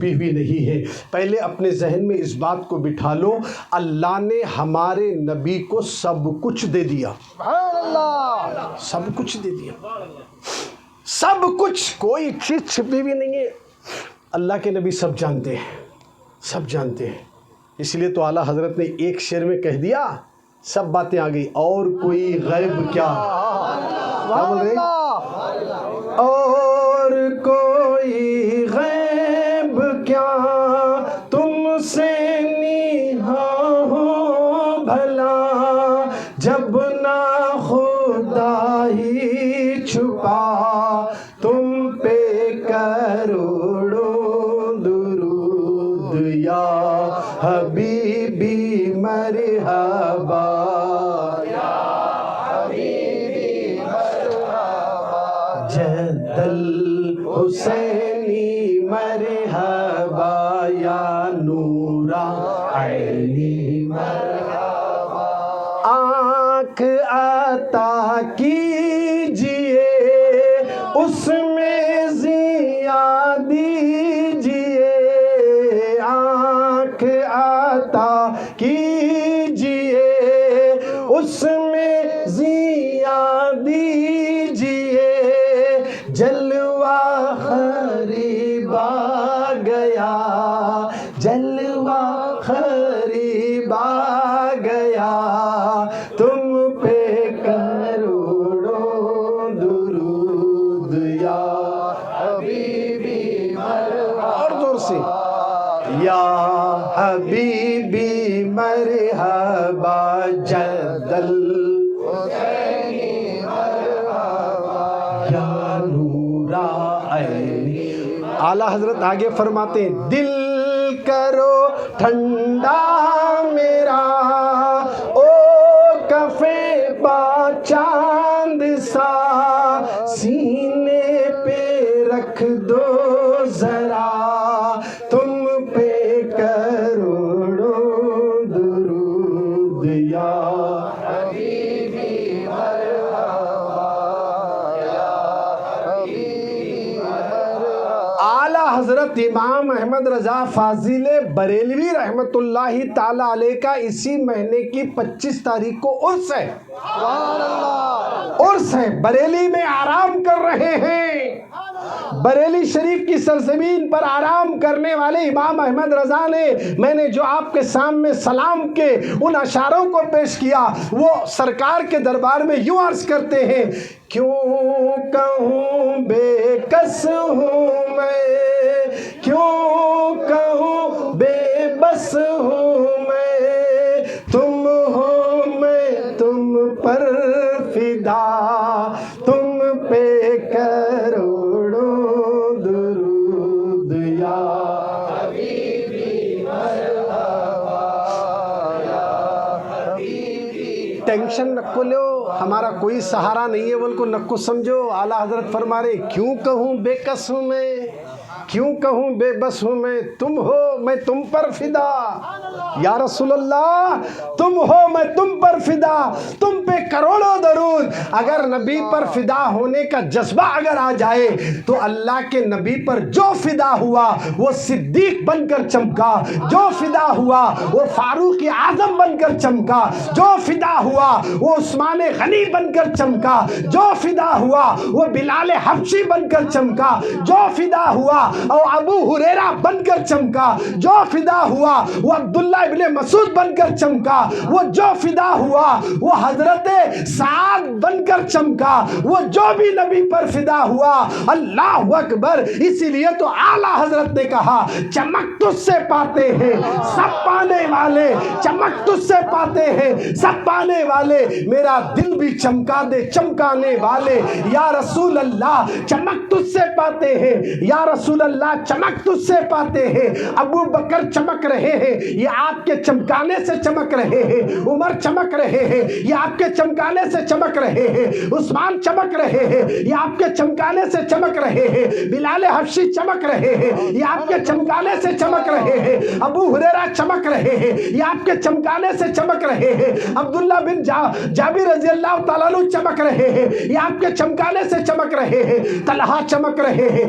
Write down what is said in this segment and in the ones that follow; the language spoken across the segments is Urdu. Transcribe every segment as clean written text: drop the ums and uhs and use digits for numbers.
بھی نہیں ہے۔ پہلے اپنے ذہن میں اس بات کو بٹھا لو، اللہ نے ہمارے نبی کو سب کچھ دے دیا، سب کچھ دے دیا، سب کچھ، کوئی چیز چھپی بھی نہیں ہے۔ اللہ کے نبی سب جانتے ہیں، سب جانتے ہیں، اس لیے تو اعلیٰ حضرت نے ایک شعر میں کہہ دیا، سب باتیں آ گئی، اور کوئی غیب کیا بول رہے ہیں؟ اور کوئی غیب کیا تم سے نیہا ہو بھلا، جب نہ خدا ہی چھپا تم پہ کروڑوں درود، یا حبیبی مرحبا، یا حبیبی مرحبا، جد الحسینی مرحبا، یا نور عینی مرحبا، آنکھ عطا کیجئے اس میں ضیاء دیجئے، آنکھ عطا کیجئے اس میں ضیاء دیجئے، جلوہ قریب آ گیا، جلوہ قریب آ گیا، تم پہ کروڑوں درود، یا حبیبی مرحبا، اور زور سے، یا حبیبی مرحبا، جد الحسینی مرحبا، یا نور عینی۔ اعلیٰ حضرت آگے فرماتے ہیں، دل کرو ٹھنڈا میرا، او کفے پا چاند سا، سینے پہ رکھ دو ذرا، تم پہ کروڑوں درود، یا حبیبی مرحبا، یا حبیبی مرحبا۔ اعلیٰ حضرت امام احمد رضا فاضل بریلوی رحمۃ اللہ تعالی علیہ کا اسی مہینے کی 25 تاریخ کو عرس ہے، عرس ہے، بریلی میں آرام کر رہے ہیں۔ بریلی شریف کی سرزمین پر آرام کرنے والے امام احمد رضا نے، میں نے جو آپ کے سامنے سلام کے ان اشعاروں کو پیش کیا، وہ سرکار کے دربار میں یوں عرض کرتے ہیں، کیوں کہوں بے کس ہوں میں، کیوں کہوں بے بس ہوں میں، تم ہو میں تم پر فدا، تم پہ کروڑوں درود، یا حبیبی مرحبا، یا حبیبی۔ ٹینشن نکو لو، ہمارا کوئی سہارا نہیں ہے بول کو نکو سمجھو۔ اعلیٰ حضرت فرما رہے، کیوں کہوں بے کس ہوں میں، کیوں کہوں بے بس ہوں میں، تم ہو میں تم پر فدا، یا رسول اللہ تم ہو میں تم پر فدا، تم پہ کروڑوں درود۔ اگر نبی پر فدا ہونے کا جذبہ اگر آ جائے تو اللہ کے نبی پر جو فدا ہوا وہ صدیق بن کر چمکا، جو فدا ہوا وہ فاروق اعظم بن کر چمکا، جو فدا ہوا وہ عثمان غنی بن کر چمکا، جو فدا ہوا وہ بلال حبشی بن کر چمکا، جو فدا ہوا وہ ابو ہریرہ بن کر چمکا، جو فدا ہوا وہ عبداللہ ابن مسعود بن کر چمکا، وہ جو فدا ہوا وہ حضرت سعد بن کر چمکا، وہ جو بھی نبی پر فدا ہوا، اللہ اکبر۔ اسی لیے تو اعلیٰ حضرت نے کہا، چمک تجھ سے پاتے ہیں سب پانے والے، چمک تجھ سے پاتے ہیں سب پانے والے، میرا دل بھی چمکا دے چمکانے والے، یا رسول اللہ چمک تجھ سے پاتے ہیں، یا رسول اللہ چمک تجھ سے پاتے ہیں۔ ابو بکر چمک رہے ہیں، یہ آپ کے چمکانے سے چمک رہے ہیں، عمر چمک رہے ہیں، یہ آپ کے چمکانے سے چمک رہے ہیں، عثمان چمک رہے ہیں، یہ آپ کے چمکانے سے چمک رہے ہیں، بلال حبشی چمک رہے ہیں، یہ آپ کے چمکانے سے چمک رہے ہیں، ابو ہریرہ چمک رہے ہیں، یہ آپ کے چمکانے سے چمک رہے ہیں، عبداللہ بن جابر رضی اللہ تعالیٰ عنہ چمک رہے ہیں، یہ آپ کے چمکانے سے چمک رہے ہیں، طلحہ چمک رہے ہیں،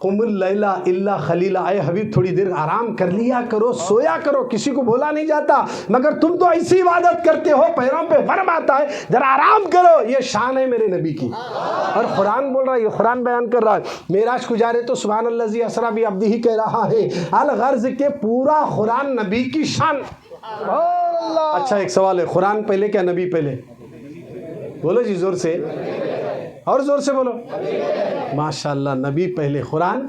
قم اللیلہ الا خلیلا، اے حبیب تھوڑی دیر آرام کر لیا کرو، سویا کرو، کسی کو بولا نہیں جاتا، مگر تم تو ایسی عبادت کرتے ہو پیروں پہ ورم آتا ہے، ذرا آرام کرو، یہ شان ہے میرے نبی کی۔ اور قرآن بول رہا ہے، یہ قرآن بیان کر رہا ہے، معراج کو جا رہے تو سبحان الذی اسریٰ بعبدہ کہہ رہا ہے، الغرض کے پورا قرآن نبی کی شان۔ اچھا ایک سوال ہے، قرآن پہلے کیا نبی پہلے؟ بولو جی زور سے، اور زور سے بولو۔ ماشاءاللہ، نبی پہلے، قرآن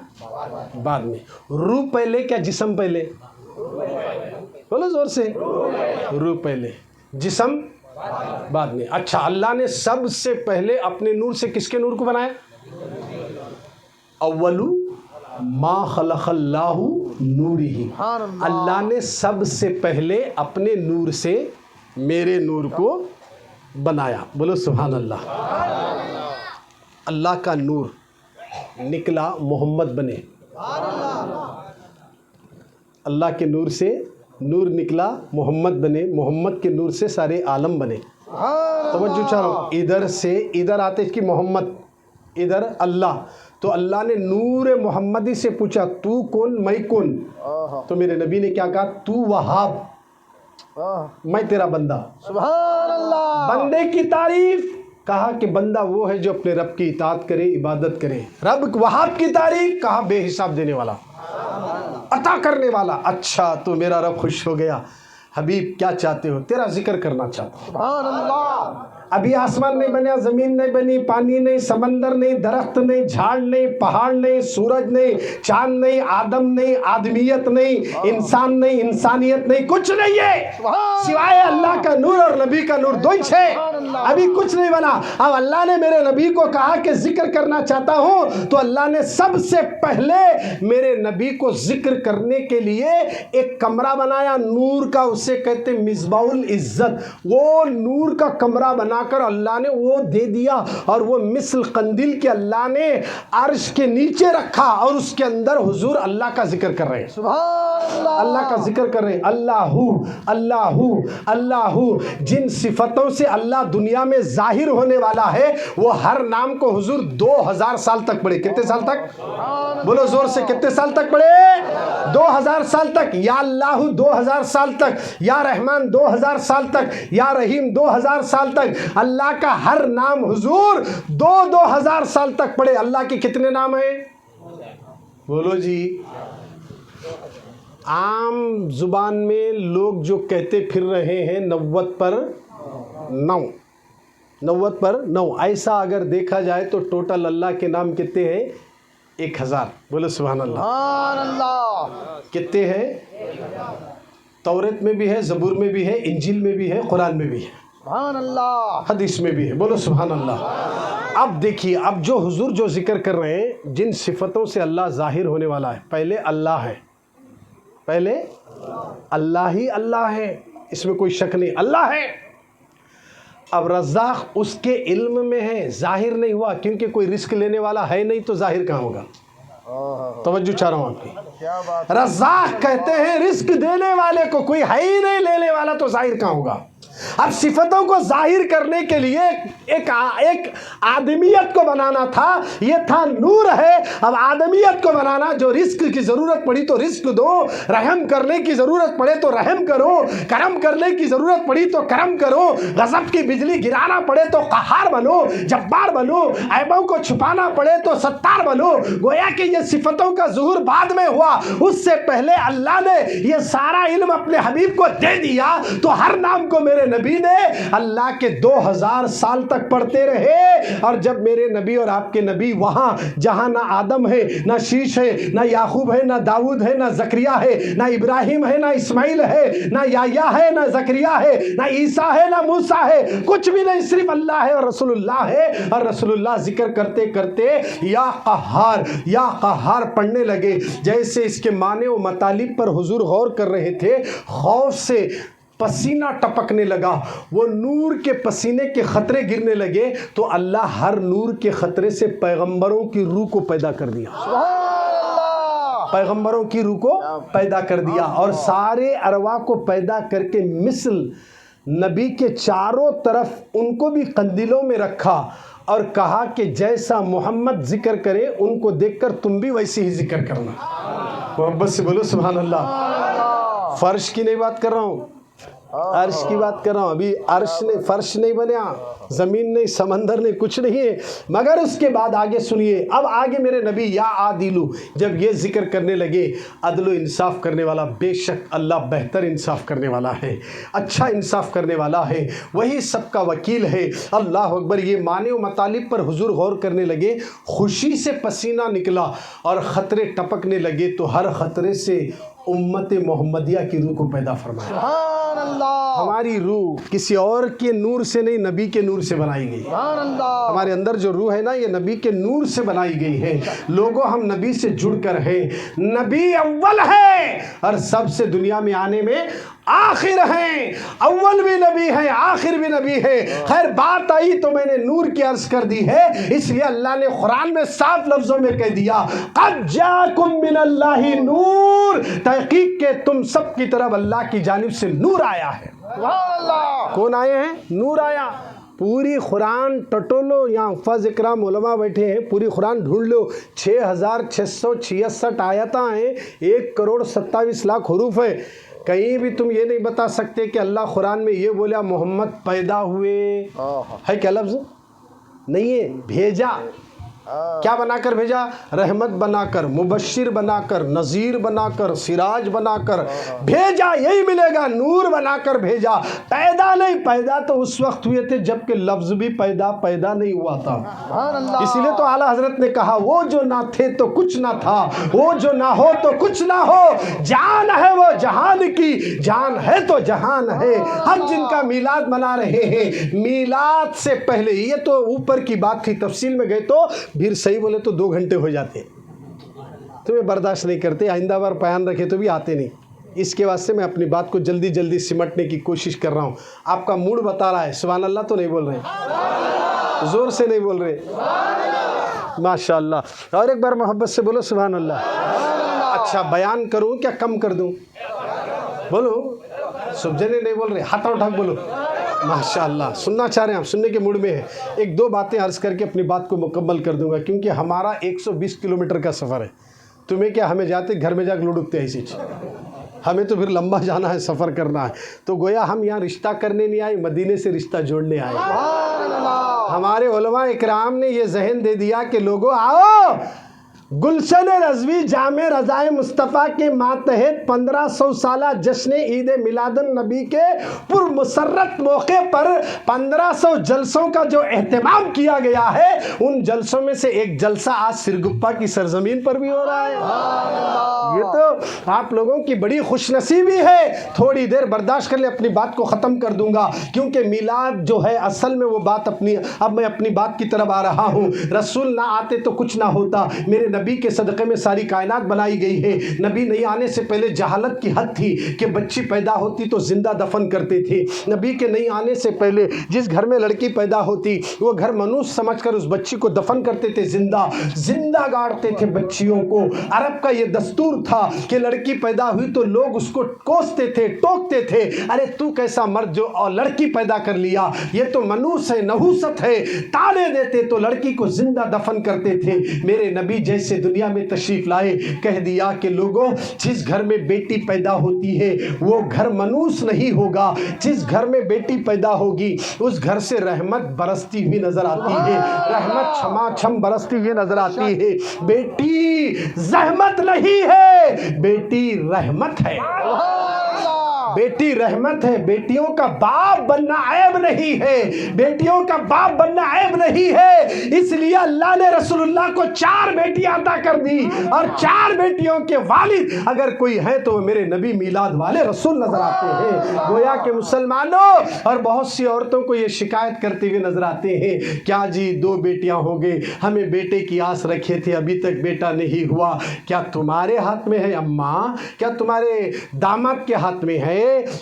بعد میں۔ روح پہلے کیا جسم پہلے؟ بولو زور سے، روح پہلے جسم بعد میں۔ اچھا، اللہ نے سب سے پہلے اپنے نور سے کس کے نور کو بنایا؟ اول ما خلق اللہ نورہ، اللہ نے سب سے پہلے اپنے نور سے میرے نور کو بنایا۔ بولو سبحان اللہ۔ اللہ کا نور نکلا، محمد بنے۔ اللہ کے نور سے نور نکلا، محمد بنے، محمد کے نور سے سارے عالم بنے۔ توجہ چاہو، ادھر سے ادھر آتے کہ محمد، ادھر اللہ، تو اللہ نے نور محمدی سے پوچھا تو کون، میں کون؟ تو میرے نبی نے کیا کہا؟ تو وہاب، میں تیرا بندہ۔ سبحان اللہ۔ بندے کی تعریف، کہا کہ بندہ وہ ہے جو اپنے رب کی اطاعت کرے، عبادت کرے۔ رب وہاب کی تعریف، کہا بے حساب دینے والا، عطا کرنے والا۔ اچھا، تو میرا رب خوش ہو گیا، حبیب کیا چاہتے ہو؟ تیرا ذکر کرنا چاہتا ہوں۔ سبحان اللہ۔ ابھی آسمان نہیں بنیا، زمین نہیں بنی، پانی نہیں، سمندر نہیں، درخت نہیں، جھاڑ نہیں، پہاڑ نہیں، سورج نہیں، چاند نہیں، آدم نہیں، آدمیت نہیں، انسان نہیں، انسانیت نہیں، کچھ نہیں ہے سوائے اللہ کا نور اور نبی کا نور، دو ہی ہے، ابھی کچھ نہیں بنا۔ اب اللہ نے میرے نبی کو کہا کہ ذکر کرنا چاہتا ہوں، تو اللہ نے سب سے پہلے میرے نبی کو ذکر کرنے کے لیے ایک کمرہ بنایا نور کا، اسے کہتے مصباح العزت۔ وہ نور کا کمرہ بنا کر اللہ نے وہ دے دیا، اور وہ مثل قندیل کے اللہ نے عرش کے نیچے رکھا، اور اس کے اندر حضور اللہ کا ذکر کر رہے ہیں۔ سبحان اللہ۔ اللہ کا ذکر کر رہے ہیں، اللہ اللہ اللہ۔ جن صفتوں سے اللہ دنیا میں ظاہر ہونے والا ہے، وہ ہر نام کو حضور 2000 سال تک پڑھے۔ کتنے سال تک؟ بولو زور سے، کتنے سال تک پڑھے؟ 2000 سال تک۔ یا اللہ 2000 سال تک، یا رحمان 2000 سال تک، یا رحیم 2000 سال تک۔ اللہ کا ہر نام حضور 2000 سال تک پڑھے۔ اللہ کے کتنے نام ہیں؟ بولو جی۔ عام زبان میں لوگ جو کہتے پھر رہے ہیں 90 پر 9، 90 پر 9، ایسا اگر دیکھا جائے تو ٹوٹل اللہ کے نام کتنے ہیں؟ 1000۔ بولو سبحان اللہ۔ سبحان اللہ۔ کتنے ہیں؟ توریت میں بھی ہے، زبور میں بھی ہے، انجیل میں بھی ہے، قرآن میں بھی ہے، سبحان اللہ۔ حدیث میں بھی ہے۔ بولو سبحان اللہ۔ اب دیکھیے، اب جو حضور جو ذکر کر رہے ہیں، جن صفتوں سے اللہ ظاہر ہونے والا ہے، پہلے اللہ ہے، پہلے اللہ ہی اللہ ہے، اس میں کوئی شک نہیں، اللہ ہے۔ اب رزاق اس کے علم میں ہے، ظاہر نہیں ہوا، کیونکہ کوئی رزق لینے والا ہے نہیں تو ظاہر کہاں ہوگا؟ توجہ چاہ رہا ہوں آپ کی۔ کیا بات۔ رزاق کہتے ہیں رزق دینے والے کو، کوئی ہے ہی نہیں لینے والا تو ظاہر کہاں ہوگا؟ اب صفتوں کو ظاہر کرنے کے لیے ایک آدمیت کو بنانا تھا، یہ تھا نور ہے۔ اب آدمیت کو بنانا، جو رزق کی ضرورت پڑی تو رزق دو، رحم کرنے کی ضرورت پڑے تو رحم کرو، کرم کرنے کی ضرورت پڑی تو کرم کرو، غضب کی بجلی گرانا پڑے تو قہار بنو، جبار بنو، عیبوں کو چھپانا پڑے تو ستار بنو۔ گویا کہ یہ صفتوں کا ظہور بعد میں ہوا، اس سے پہلے اللہ نے یہ سارا علم اپنے حبیب کو دے دیا، تو ہر نام کو میرے نبی نے اللہ کے 2000 سال تک پڑھتے رہے۔ اور جب میرے نبی اور آپ کے نبی وہاں جہاں نہ آدم ہے، نہ شیش ہے، نہ یعقوب ہے، نہ داؤد ہے، نہ زکریا ہے، نہ ابراہیم ہے، نہ اسماعیل ہے، نہ یحییٰ ہے، نہ زکریا ہے، نہ عیسیٰ ہے، نہ موسیٰ ہے، کچھ بھی نہیں، صرف اللہ ہے اور رسول اللہ ہے۔ اور رسول اللہ ذکر کرتے کرتے یا قہار پڑھنے لگے، جیسے اس کے معنی و مطالب پر حضور غور کر رہے تھے، خوف سے پسینہ ٹپکنے لگا، وہ نور کے پسینے کے خطرے گرنے لگے، تو اللہ ہر نور کے خطرے سے پیغمبروں کی روح کو پیدا کر دیا، پیغمبروں کی روح کو پیدا کر دیا، اور سارے ارواح کو پیدا کر کے مثل نبی کے چاروں طرف ان کو بھی قندیلوں میں رکھا اور کہا کہ جیسا محمد ذکر کرے ان کو دیکھ کر تم بھی ویسے ہی ذکر کرنا. محبت سے بولو سبحان اللہ. فرش کی نہیں بات کر رہا ہوں، عرش کی بات کر رہا ہوں. ابھی عرش نہیں، فرش نہیں بنیا، زمین نہیں، سمندر نہیں، کچھ نہیں ہے. مگر اس کے بعد آگے سنیے. اب آگے میرے نبی یا عادلو جب یہ ذکر کرنے لگے، عدل و انصاف کرنے والا، بے شک اللہ بہتر انصاف کرنے والا ہے، اچھا انصاف کرنے والا ہے، وہی سب کا وکیل ہے. اللہ اکبر. یہ معنی و مطالب پر حضور غور کرنے لگے. خوشی سے پسینہ نکلا اور خطرے ٹپکنے لگے تو ہر خطرے سے امت محمدیہ کی روح کو پیدا فرمایا. سبحان اللہ. ہماری روح کسی اور کے نور سے نہیں، نبی کے نور سے بنائی گئی. سبحان اللہ. ہمارے اندر جو روح ہے نا، یہ نبی کے نور سے بنائی گئی ہے. لوگوں ہم نبی سے جڑ کر ہیں. نبی اول ہے اور سب سے دنیا میں آنے میں آخر ہیں. اول بھی نبی ہے، آخر بھی نبی ہے. خیر بات آئی تو میں نے نور کی عرض کر دی ہے، اس لیے اللہ نے قرآن میں صاف لفظوں میں کہہ دیا قد جاءکم من اللہ نور. تحقیق کہ تم سب کی طرف اللہ کی جانب سے نور آیا ہے. سبحان اللہ. کون آئے ہیں؟ نور آیا. پوری قرآن ٹٹولو، یہاں حفاظ اکرام علماء بیٹھے ہیں، پوری قرآن ڈھونڈ لو. 6666 آیتاں ہیں، 1,27,00,000 حروف ہے. کہیں بھی تم یہ نہیں بتا سکتے کہ اللہ قرآن میں یہ بولا محمد پیدا ہوئے. ہے کیا لفظ؟ نہیں ہے. بھیجا. کیا بنا کر بھیجا؟ رحمت بنا کر، مبشر بنا کر، نذیر بنا کر، سراج بنا کر بھیجا. یہی ملے گا. نور بنا کر بھیجا. پیدا نہیں. پیدا تو اس وقت ہوئے تھے جب کہ لفظ بھی پیدا نہیں ہوا تھا. سبحان اللہ. اسی لیے تو اعلیٰ حضرت نے کہا وہ جو نہ تھے تو کچھ نہ تھا، وہ جو نہ ہو تو کچھ نہ ہو. جان ہے وہ جہان کی، جان ہے تو جہان ہے. ہم جن کا میلاد منا رہے ہیں، میلاد سے پہلے، یہ تو اوپر کی بات تھی، تفصیل میں گئے تو پھر صحیح بولے تو 2 گھنٹے ہو جاتے. تمہیں برداشت نہیں کرتے، آئندہ بار بیان رکھے تو بھی آتے نہیں. اس کے واسطے میں اپنی بات کو جلدی جلدی سمٹنے کی کوشش کر رہا ہوں. آپ کا موڈ بتا رہا ہے. سبحان اللہ تو نہیں بول رہے، زور سے نہیں بول رہے. ماشاء اللہ. اور ایک بار محبت سے بولو سبحان اللہ. اچھا بیان کروں کیا کم کر دوں؟ بولو. سب جنے نہیں بول رہے، ہاتھ اٹھا بولو. ماشاء اللہ. سننا چاہ رہے ہیں آپ، سننے کے موڈ میں ہے. 1-2 باتیں عرض کر کے اپنی بات کو مکمل کر دوں گا، کیونکہ ہمارا 120 کلومیٹر کا سفر ہے. تمہیں کیا، ہمیں جاتے گھر میں جا کے لڑکتے ایسی چیز. ہمیں تو پھر لمبا جانا ہے، سفر کرنا ہے. تو گویا ہم یہاں رشتہ کرنے نہیں آئے، مدینے سے رشتہ جوڑنے آئے. سبحان اللہ. ہمارے علماء اکرام نے یہ ذہن دے دیا کہ لوگوں آؤ، گلشن رضوی جامع رضائے مصطفیٰ کے ماتحت 1500 سالہ جشن عید میلاد النبی کے پرمسرت موقع پر 1500 جلسوں کا جو اہتمام کیا گیا ہے، ان جلسوں میں سے ایک جلسہ آج سرگپا کی سرزمین پر بھی ہو رہا ہے. یہ تو آپ لوگوں کی بڑی خوش نصیبی ہے. تھوڑی دیر برداشت کر لیں، اپنی بات کو ختم کر دوں گا، کیونکہ میلاد جو ہے اصل میں وہ بات اب میں اپنی بات کی طرف آ رہا ہوں. رسول نہ آتے تو کچھ نہ ہوتا. میرے نبی کے صدقے میں ساری کائنات بنائی گئی ہے. نبی نہیں آنے سے پہلے جہالت کی حد تھی کہ بچی پیدا ہوتی تو زندہ دفن کرتے تھے. نبی کے نہیں آنے سے پہلے جس گھر میں لڑکی پیدا ہوتی وہ گھر منوس سمجھ کر اس بچی کو دفن کرتے تھے، زندہ گاڑتے تھے بچیوں کو. عرب کا یہ دستور تھا کہ لڑکی پیدا ہوئی تو لوگ اس کو کوستے تھے، ٹوکتے تھے. ارے تو کیسا مرد جو اور لڑکی پیدا کر لیا، یہ تو منوس ہے، نحوست ہے. تانے دیتے تو لڑکی کو زندہ دفن کرتے تھے. میرے نبی جیسے دنیا میں تشریف لائے، کہہ دیا کہ لوگوں، جس گھر میں بیٹی پیدا ہوتی ہے وہ گھر منوس نہیں ہوگا. جس گھر میں بیٹی پیدا ہوگی اس گھر سے رحمت برستی ہوئی نظر آتی ہے، رحمت چھما چھم برستی ہوئی نظر آتی ہے. بیٹی زحمت نہیں ہے، بیٹی رحمت ہے. بیٹی رحمت ہے. بیٹیوں کا باپ بننا عیب نہیں ہے، بیٹیوں کا باپ بننا عیب نہیں ہے. اس لیے اللہ نے رسول اللہ کو 4 بیٹیاں عطا کر دی، اور 4 بیٹیوں کے والد اگر کوئی ہے تو وہ میرے نبی میلاد والے رسول نظر آتے ہیں. گویا کہ مسلمانوں اور بہت سی عورتوں کو یہ شکایت کرتے ہوئے نظر آتے ہیں، کیا جی 2 بیٹیاں ہو گئے، ہمیں بیٹے کی آس رکھے تھے، ابھی تک بیٹا نہیں ہوا. کیا تمہارے ہاتھ میں ہے اماں؟ کیا تمہارے داماد کے ہاتھ میں ہے؟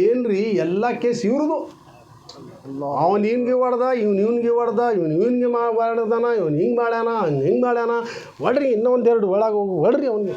ಏನ್ ರೀ ಎಲ್ಲ ಕೇಸ್ ಇವ್ರದು, ಅವನು ಹಿಂಗೆ ಹೊಡೆದ ಇವ್ನಿಗೆ ಹೊಡೆದ ಇವ್ನಿಗೆ ಹೊಡೆದಾನ ಇವ್ನು ಹಿಂಗೆ ಮಾಡ್ಯಾನ ಹಿಂಗೆ ಮಾಡ್ಯಾನ, ಹೊಡ್ರಿ ಇನ್ನೊಂದೆರಡು ಒಳಗೆ ಹೋಗು ಹೊಡ್ರಿ ಅವನಿಗೆ।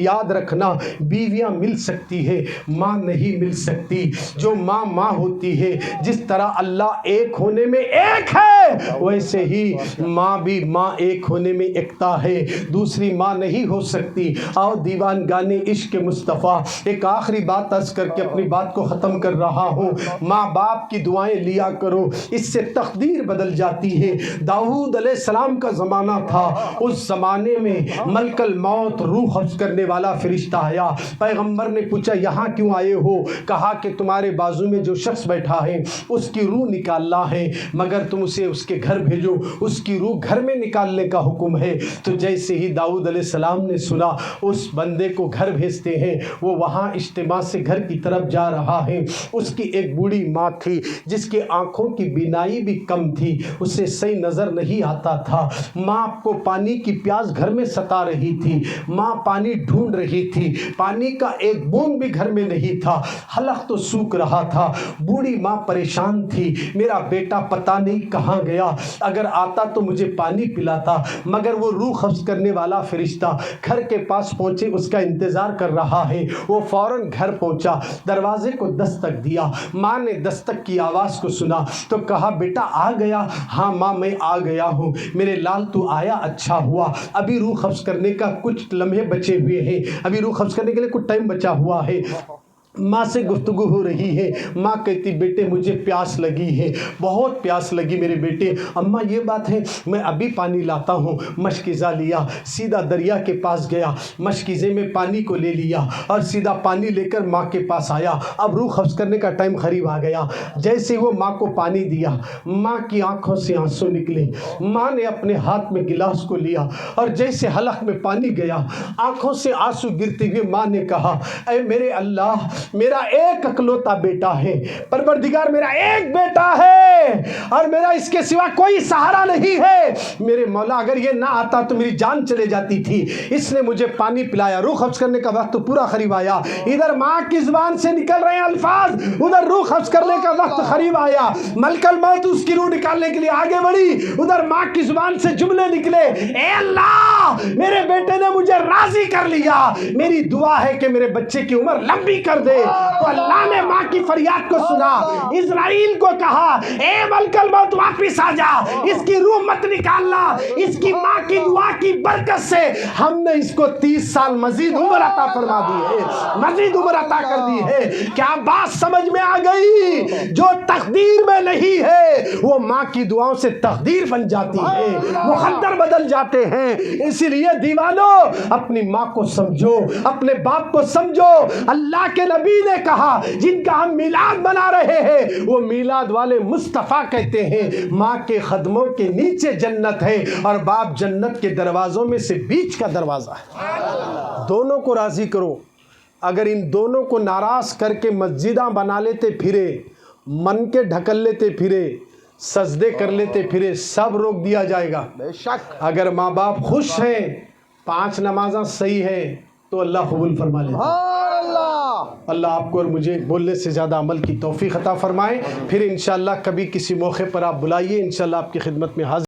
یاد رکھنا بیویاں مل سکتی ہے، ماں نہیں مل سکتی۔ جو ماں ماں ہوتی ہے، جس طرح اللہ ایک ہونے میں ایک ہے، ویسے ہی ماں بھی ماں ایک ہونے میں ایکتا ہے، دوسری ماں نہیں ہو سکتی۔ آؤ دیوان گانے عشق مصطفیٰ، ایک آخری بات عرض کر کے اپنی بات کو ختم کر رہا ہوں۔ ماں باپ کی دعائیں لیا کرو، اس سے تقدیر بدل جاتی ہے۔ داؤد علیہ السلام کا زمانہ تھا، اس زمانے میں ملک الموت روح قبض کرنے والا فرشتہ آیا۔ پیغمبر نے پوچھا یہاں کیوں آئے ہو؟ کہا کہ تمہارے بازو میں جو شخص بیٹھا ہے اس کی روح نکالنا ہے، مگر تم اسے اس کے گھر بھیجو، اس کی روح گھر میں نکالنے کا حکم ہے۔ تو جیسے ہی داؤد علیہ السلام نے سنا اس بندے کو گھر بھیجتے ہیں، وہ وہاں اجتماع سے گھر کی طرف جا رہا ہے۔ اس کی ایک بوڑھی ماں تھی جس کی آنکھوں کی بینائی بھی کم تھی، اسے صحیح نظر نہیں آتا تھا۔ ماں کو پانی کی پیاس گھر میں ستا رہی تھی، ماں پانی ڈھونڈ رہی تھی، پانی کا ایک بوند بھی گھر میں نہیں تھا، حلق تو سوکھ رہا تھا۔ بوڑھی ماں پریشان تھی، میرا بیٹا پتہ نہیں کہاں گیا، اگر آتا تو مجھے پانی پلاتا۔ مگر وہ روح قبض کرنے والا فرشتہ گھر کے پاس پہنچے، اس کا انتظار کر رہا ہے۔ وہ فوراً گھر پہنچا، دروازے کو دستک دیا۔ ماں نے دستک کی آواز کو سنا تو کہا بیٹا آ گیا؟ ہاں ماں میں آ گیا ہوں، میرے لال تو آیا، اچھا ہوا۔ ابھی روح قبض کرنے کا کچھ لمحے بچے ہوئے ہیں، ابھی روح قبض کرنے کے لیے کچھ ٹائم بچا ہوا ہے۔ ماں سے گفتگو ہو رہی ہے، ماں کہتی بیٹے مجھے پیاس لگی ہے، بہت پیاس لگی میرے بیٹے۔ اماں یہ بات ہے، میں ابھی پانی لاتا ہوں۔ مشکیزہ لیا، سیدھا دریا کے پاس گیا، مشکیزے میں پانی کو لے لیا اور سیدھا پانی لے کر ماں کے پاس آیا۔ اب روح قبض کرنے کا ٹائم قریب آ گیا۔ جیسے وہ ماں کو پانی دیا، ماں کی آنکھوں سے آنسو نکلے۔ ماں نے اپنے ہاتھ میں گلاس کو لیا اور جیسے حلق میں پانی گیا، آنکھوں سے آنسو گرتے ہوئے ماں نے کہا اے میرے اللہ، میرا ایک اکلوتا بیٹا ہے، پروردگار میرا ایک بیٹا ہے اور میرا اس کے سوا کوئی سہارا نہیں ہے۔ میرے مولا اگر یہ نہ آتا تو میری جان چلے جاتی تھی، اس نے مجھے پانی پلایا۔ روح قبض کرنے کا وقت پورا قریب آیا، ادھر ماں کی زبان سے نکل رہے ہیں الفاظ، ادھر روح قبض کرنے کا وقت قریب آیا۔ ملک الموت اس کی روح نکالنے کے لیے آگے بڑھی، ادھر ماں کی زبان سے جملے نکلے اے اللہ میرے بیٹے نے مجھے راضی کر لیا، میری دعا ہے کہ میرے بچے کی عمر لمبی کر دے۔ تو اللہ نے ماں کی فریاد کو سنا، اسرائیل کو کہا اے ملک الموت واپس آ جا، اس کی روح مت نکالنا۔ اس کی ماں کی دعا کی برکت سے ہم نے اس کو 30 سال مزید عمر عطا فرما دی ہے، مزید عمر عطا کر دی ہے۔ کیا بات سمجھ میں آ گئی؟ جو تقدیر میں نہیں ہے وہ ماں کی دعاؤں سے تقدیر بن جاتی ہے، مقدر بدل جاتے ہیں۔ اسی لیے دیوانوں اپنی ماں کو سمجھو، اپنے باپ کو سمجھو۔ اللہ کے نبی نے کہا جن کا ہم میلاد بنا رہے ہیں وہ میلاد والے مصطفیٰ کہتے ہیں ماں کے قدموں کے نیچے جنت ہے اور باپ جنت کے دروازوں میں سے بیچ کا دروازہ ہے۔ دونوں کو راضی کرو۔ اگر ان دونوں کو ناراض کر کے مسجداں بنا لیتے پھرے، من کے ڈھکل لیتے پھرے، سجدے کر لیتے پھرے، سب روک دیا جائے گا۔ بے شک اگر ماں باپ خوش ہیں، 5 نمازاں صحیح ہے تو اللہ قبول فرما لیتا ہے۔ سبحان اللہ۔ اللہ آپ کو اور مجھے بولنے سے زیادہ عمل کی توفیق عطا فرمائے۔ پھر انشاءاللہ کبھی کسی موقع پر آپ بلائیے، انشاءاللہ آپ کی خدمت میں حاضر